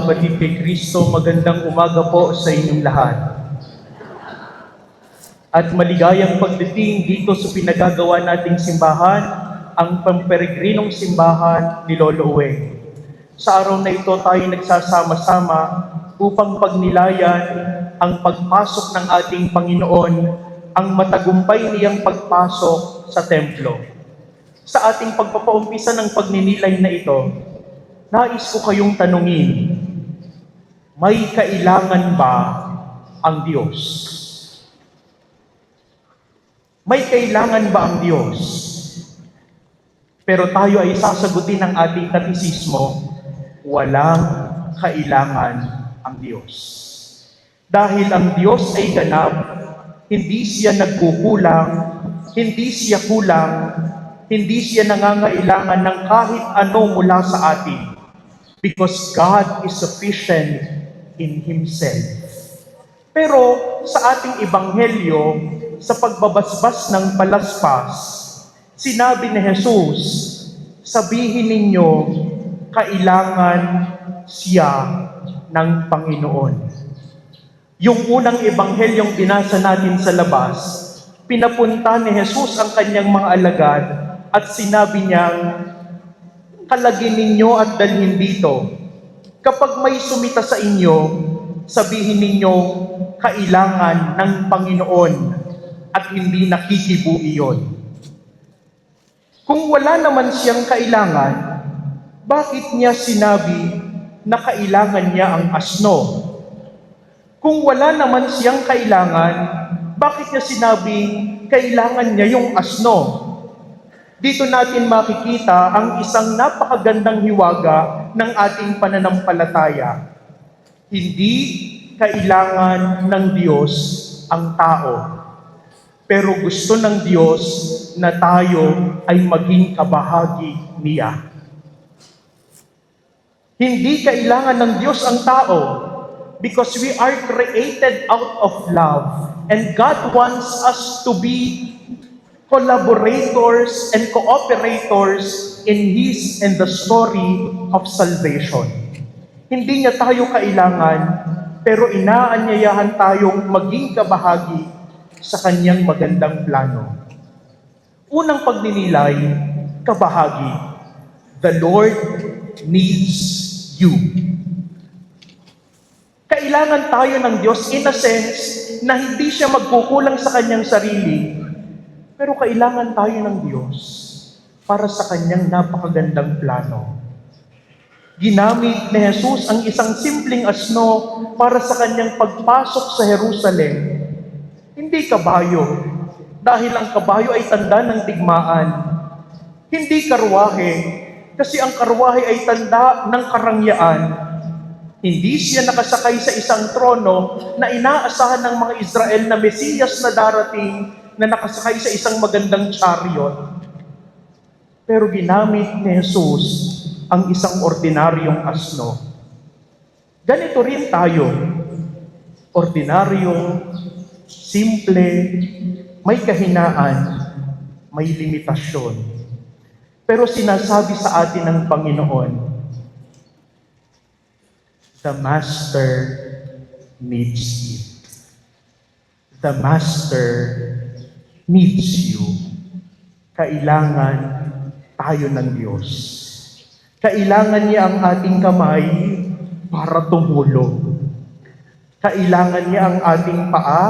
kapatid kay Kristo, magandang umaga po sa inyong lahat. At maligayang pagdating dito sa pinagagawa nating simbahan, ang pamperegrinong simbahan ni Lolo Uweng. Sa araw na ito tayo nagsasama-sama upang pagnilayan ang pagpasok ng ating Panginoon, ang matagumpay niyang pagpasok sa templo. Sa ating pagpapaumpisa ng pagninilay na ito, nais ko kayong tanungin, may kailangan ba ang Diyos? May kailangan ba ang Diyos? Pero tayo ay sasagutin ng ating katisismo, walang kailangan ang Diyos. Dahil ang Diyos ay ganap, hindi siya nagkukulang, hindi siya kulang, hindi siya nangangailangan ng kahit ano mula sa atin. Because God is sufficient in Himself. Pero sa ating ebanghelyo, sa pagbabasbas ng palaspas, sinabi ni Jesus, sabihin ninyo, kailangan siya ng Panginoon. Yung unang ebanghelyong binasa natin sa labas, pinapunta ni Jesus ang kanyang mga alagad at sinabi niyang, kalagin ninyo at dalhin dito. Kapag may sumita sa inyo, sabihin ninyo, kailangan ng Panginoon at hindi nakikibuo iyon. Kung wala naman siyang kailangan, bakit niya sinabi na kailangan niya ang asno? Kung wala naman siyang kailangan, bakit niya sinabing kailangan niya yung asno? Dito natin makikita ang isang napakagandang hiwaga ng ating pananampalataya. Hindi kailangan ng Diyos ang tao. Pero gusto ng Diyos na tayo ay maging kabahagi niya. Hindi kailangan ng Diyos ang tao because we are created out of love and God wants us to be collaborators and cooperators in His and the story of salvation. Hindi niya tayo kailangan, pero inaanyayahan tayong maging kabahagi sa kanyang magandang plano. Unang pagninilay, kabahagi. The Lord needs you. Kailangan tayo ng Diyos in a sense na hindi siya magkukulang sa kanyang sarili, pero kailangan tayo ng Diyos para sa kanyang napakagandang plano. Ginamit ni Jesus ang isang simpleng asno para sa kanyang pagpasok sa Jerusalem. Hindi kabayo, dahil ang kabayo ay tanda ng digmaan. Hindi karwahe, kasi ang karwahe ay tanda ng karangyaan. Hindi siya nakasakay sa isang trono na inaasahan ng mga Israel na Mesiyas na darating na nakasakay sa isang magandang chariot. Pero ginamit ni Jesus ang isang ordinaryong asno. Ganito rin tayo, ordinaryong, simple, may kahinaan, may limitasyon. Pero sinasabi sa atin ng Panginoon, the Master needs you. The Master needs you. Kailangan tayo ng Diyos. Kailangan niya ang ating kamay para tumulong. Kailangan niya ang ating paa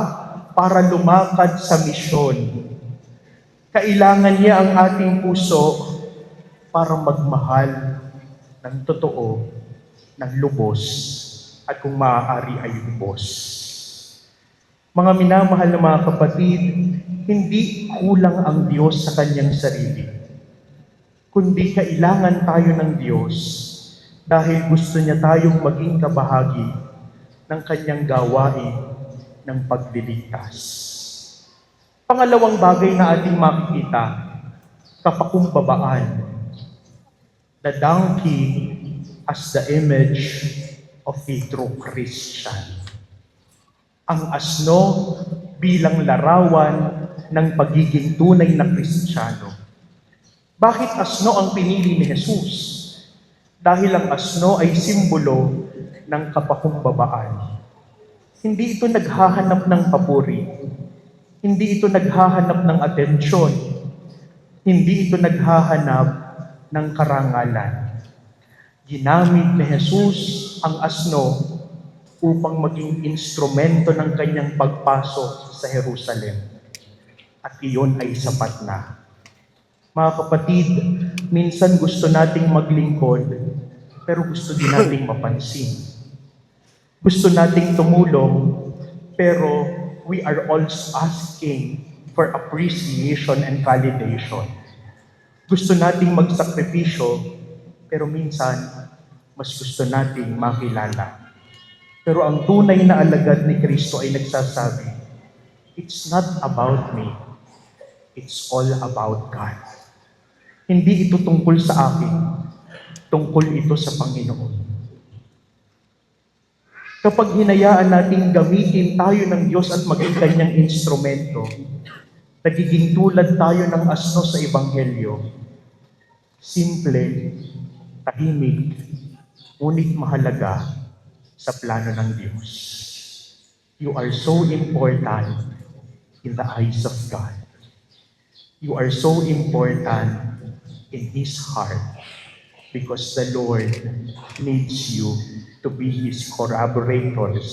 para lumakad sa misyon. Kailangan niya ang ating puso para magmahal ng totoo, ng lubos, at kung maaari ay lubos. Mga minamahal na mga kapatid, hindi kulang ang Diyos sa kanyang sarili, kundi kailangan tayo ng Diyos dahil gusto niya tayong maging kabahagi ng kanyang gawain ng pagliligtas. Pangalawang bagay na ating makikita, kapakumbabaan. The donkey as the image of a true Christian. Ang asno bilang larawan ng pagiging tunay na Kristiyano. Bakit asno ang pinili ni Jesus? Dahil ang asno ay simbolo ng kapakumbabaan. Hindi ito naghahanap ng papuri. Hindi ito naghahanap ng atensyon. Hindi ito naghahanap ng karangalan. Ginamit ni Jesus ang asno upang maging instrumento ng kanyang pagpasok sa Jerusalem. At iyon ay sapat na. Mga kapatid, minsan gusto nating maglingkod, pero gusto din nating mapansin. Gusto nating tumulong, pero we are also asking for appreciation and validation. Gusto nating magsakripisyo, pero minsan, mas gusto nating makilala. Pero ang tunay na alagad ni Kristo ay nagsasabi, it's not about me, it's all about God. Hindi ito tungkol sa akin, tungkol ito sa Panginoon. Kapag hinayaan nating gamitin tayo ng Diyos at maging kanyang instrumento, nagiging tulad tayo ng asno sa Ebanghelyo. Simple, tahimik, ngunit mahalaga sa plano ng Diyos. You are so important in the eyes of God. You are so important in His heart because the Lord needs you to be His collaborators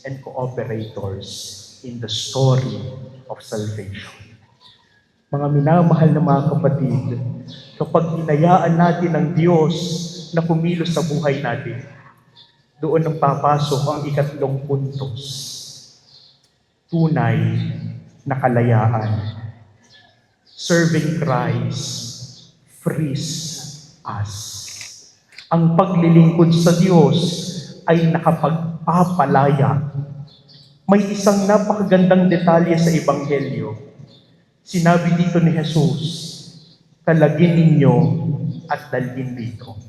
and cooperators in the story of salvation. Mga minamahal na mga kapatid, kapag hinayaan natin ang Diyos na kumilos sa buhay natin, doon ang papasok ang ikatlong puntos. Tunay na kalayaan. Serving Christ frees us. Ang paglilingkod sa Diyos ay nakapagpapalaya. May isang napakagandang detalye sa Ebanghelyo. Sinabi dito ni Jesus, kalagin ninyo at dalhin dito.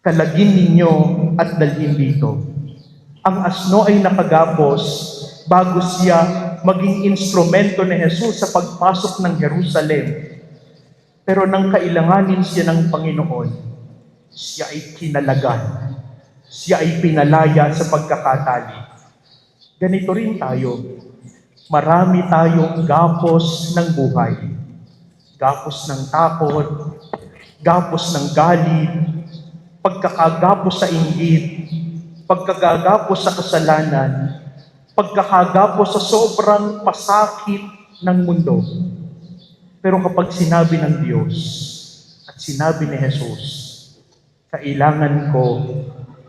Kalagin ninyo at dalhin dito. Ang asno ay nakagapos bago siya maging instrumento ni Jesus sa pagpasok ng Jerusalem. Pero nang kailanganin siya ng Panginoon, siya ay kinalagan. Siya ay pinalaya sa pagkakatali. Ganito rin tayo. Marami tayong gapos ng buhay. Gapos ng takot, gapos ng galit, pagkakagapos sa inggit, pagkakagapos sa kasalanan, pagkakagapos sa sobrang pasakit ng mundo. Pero kapag sinabi ng Diyos at sinabi ni Jesus, kailangan ko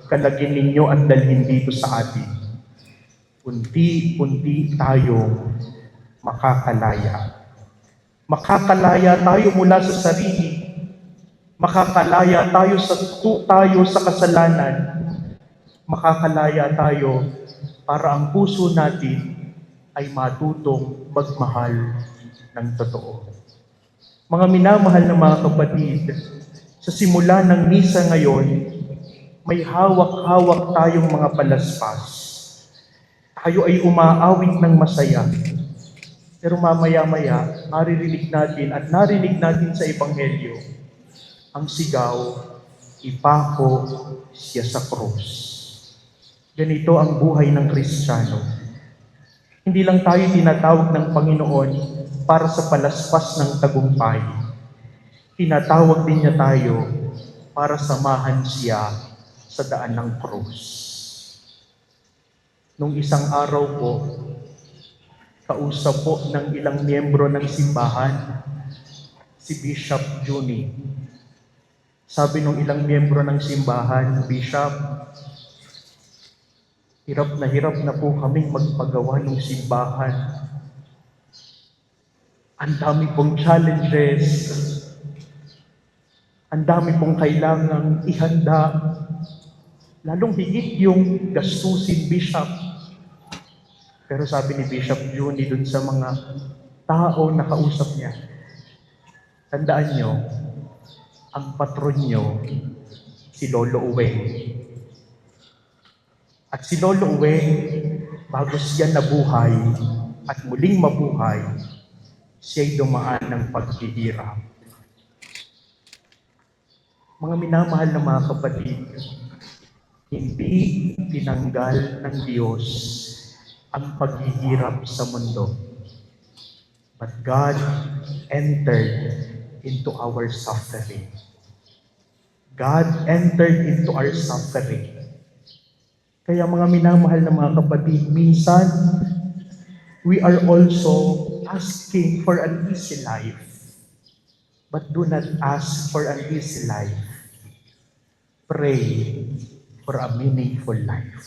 kalagin ninyo at dalhin dito sa atin, unti-unti tayong makakalaya. Makakalaya tayo mula sa sarili. Makakalaya tayo sa kasalanan. Makakalaya tayo para ang puso natin ay matutong magmahal ng totoo. Mga minamahal na mga kapatid, sa simula ng misa ngayon, may hawak-hawak tayong mga palaspas. Tayo ay umaawit ng masaya. Pero mamaya-maya, narinig natin sa Ebanghelyo, ang sigaw, ipako siya sa krus. Ganito ang buhay ng Kristiyano. Hindi lang tayo tinatawag ng Panginoon para sa palaspas ng tagumpay. Tinatawag din niya tayo para samahan siya sa daan ng krus. Nung isang araw po, kausap po ng ilang miyembro ng simbahan, si Bishop Juni. Sabi nung ilang miyembro ng simbahan, Bishop, hirap na po kaming magpagawa ng simbahan. Ang dami pong challenges, ang dami pong kailangang ihanda, lalong higit yung gastusin, Bishop. Pero sabi ni Bishop Juni dun sa mga tao na kausap niya, tandaan nyo, ang patron nyo, si Lolo Uweng. At si Lolo Uweng, bago siya nabuhay at muling mabuhay, siya'y dumaan ng paghihirap. Mga minamahal na mga kapatid, Hindi tinanggal ng Diyos ang paghihirap sa mundo. But God entered into our suffering. God entered into our suffering. Kaya mga minamahal na mga kapatid, minsan, we are also asking for an easy life. But do not ask for an easy life. Pray for a meaningful life.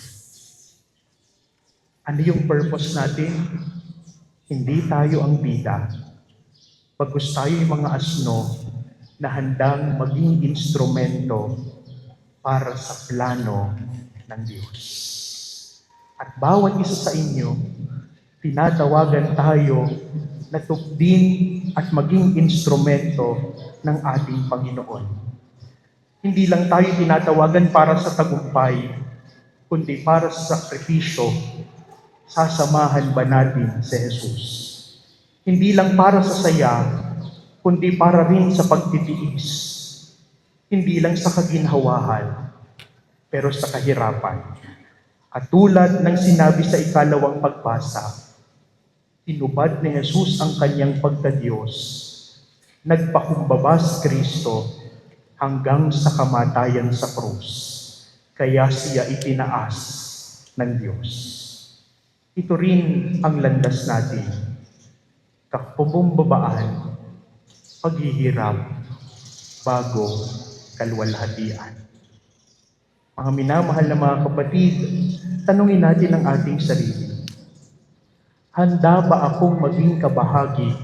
Ano yung purpose natin? Hindi tayo ang bida. Pagkus tayo yung mga asno na handang maging instrumento para sa plano ng Diyos. At bawat isa sa inyo, tinatawagan tayo na tupdin at maging instrumento ng ating Panginoon. Hindi lang tayo tinatawagan para sa tagumpay, kundi para sa sakripisyo. Sasamahan ba natin si Jesus? Hindi lang para sa saya, kundi para rin sa pagtitiis. Hindi lang sa kaginhawahan, pero sa kahirapan. Katulad ng sinabi sa ikalawang pagbasa, tinubad ni Jesus ang kanyang pagkadiyos, nagpakumbaba si Kristo hanggang sa kamatayan sa krus, kaya siya itinaas ng Diyos. Ito rin ang landas natin, kapabumbabaan, paghihirap, bago kalwalhatian. Mga minamahal na mga kapatid, tanungin natin ang ating sarili. Handa ba akong maging kabahagi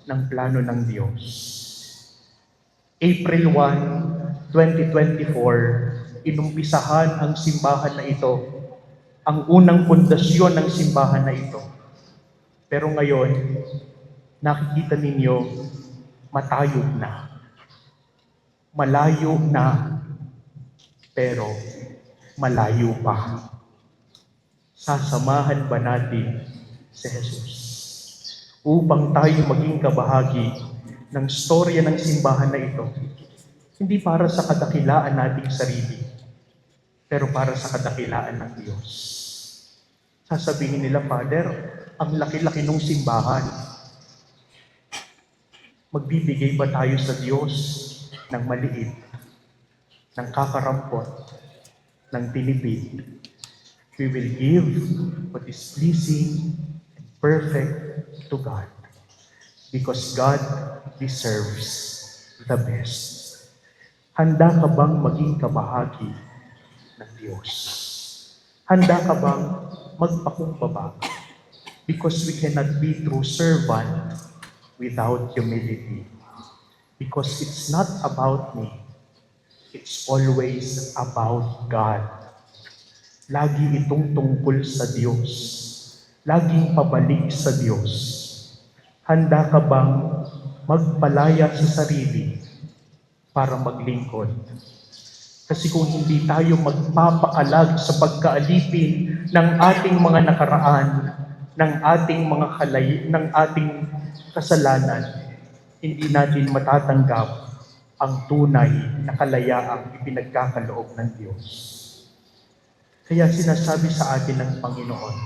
ng plano ng Diyos? April 1, 2024, inumpisahan ang simbahan na ito, ang unang pundasyon ng simbahan na ito. Pero ngayon, nakikita ninyo, matayog na. Malayo na, pero malayo pa. Sasamahan ba natin si Jesus upang tayo maging kabahagi ng storya ng simbahan na ito? Hindi para sa kadakilaan nating sarili, pero para sa kadakilaan ng Diyos. Sasabihin nila, Father, ang laki-laki ng simbahan. Magbibigay ba tayo sa Diyos ng maliit, ng kakarampot, ng tinipid? We will give what is pleasing and perfect to God, because God deserves the best. Handa ka bang maging kabahagi ng Diyos? Handa ka bang magpakumbaba? Because we cannot be true servant without humility. Because it's not about me. It's always about God. Lagi itong tungkol sa Diyos. Laging pabalik sa Diyos. Handa ka bang magpalaya sa sarili para maglingkod? Kasi kung hindi tayo magpapakalag sa pagkaalipin ng ating mga nakaraan, ng ating mga ng ating kasalanan, hindi natin matatanggap ang tunay na kalayaang ipinagkakaloob ng Diyos. Kaya sinasabi sa atin ng Panginoon,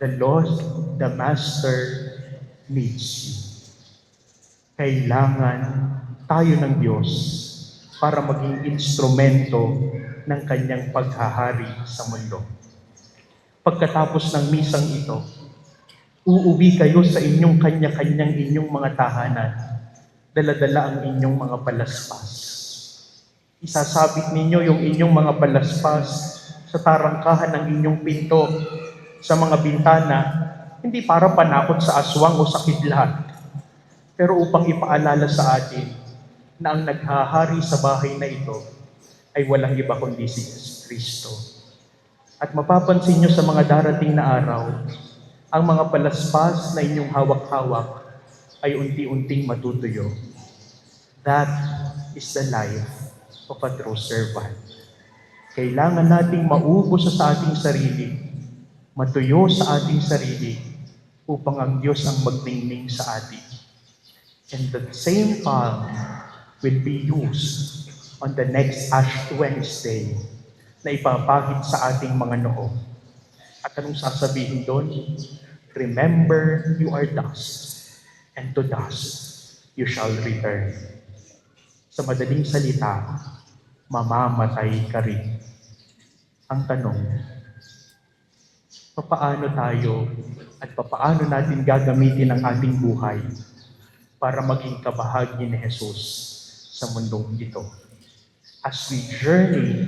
the Lord, the Master, needs you. Kailangan tayo ng Diyos para maging instrumento ng kanyang paghahari sa mundo. Pagkatapos ng misang ito, uuwi kayo sa inyong kanya-kanyang inyong mga tahanan, dala-dala ang inyong mga palaspas. Isasabit ninyo yung inyong mga palaspas sa tarangkahan ng inyong pinto, sa mga bintana, hindi para panakot sa aswang o sa kidlat, pero upang ipaalala sa atin na ang naghahari sa bahay na ito ay walang iba kundi si Kristo. At mapapansin nyo sa mga darating na araw, ang mga palaspas na inyong hawak-hawak ay unti-unting matutuyo. That is the life of a true servant. Kailangan nating maubos sa ating sarili, matuyo sa ating sarili, upang ang Diyos ang magningning sa atin. And the same palm will be used on the next Ash Wednesday na ipapahid sa ating mga noo. At anong sasabihin doon? Remember, you are dust, and to dust you shall return. Sa madaling salita, mamamatay ka rin. Ang tanong, papaano tayo at papaano natin gagamitin ang ating buhay para maging kabahagi ni Jesus sa mundong ito? As we journey,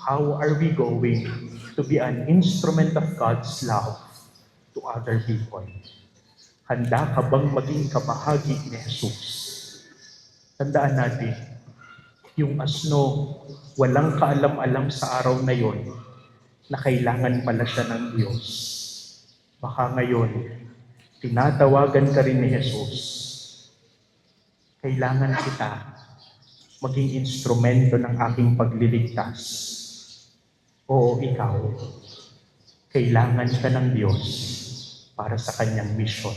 how are we going to be an instrument of God's love to other people? Handa ka bang maging kabahagi ni Jesus? Tandaan natin, yung asno, walang kaalam-alam sa araw na yon na kailangan pala siya ng Diyos. Baka ngayon, tinatawagan ka rin ni Jesus. Kailangan kita maging instrumento ng aking pagliligtas. Oo, ikaw, kailangan ka ng Diyos para sa kanyang misyon.